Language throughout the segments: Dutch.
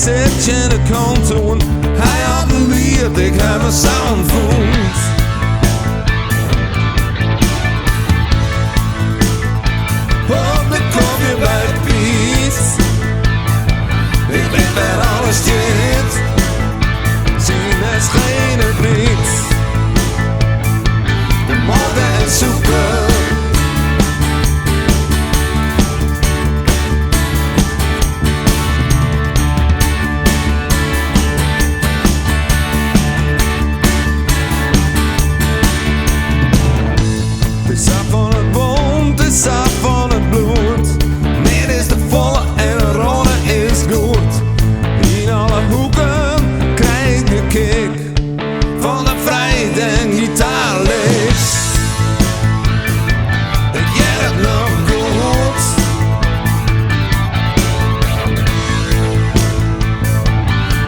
zit je in de kantoor. Hij had een lied, ik heb een sound voelt. Op de koffie bij Piet. Ik weet waar alles zit. Zien het scheen het niet. De morgen is zoeken. Het is af van het bond, het is af van het bloed. Dit is de volle en de rode is goed. In alle hoeken krijg ik de kick van de vrijheid en gitaarlicht. Ik jij het nog goed.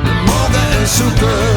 De morgen en zoeken.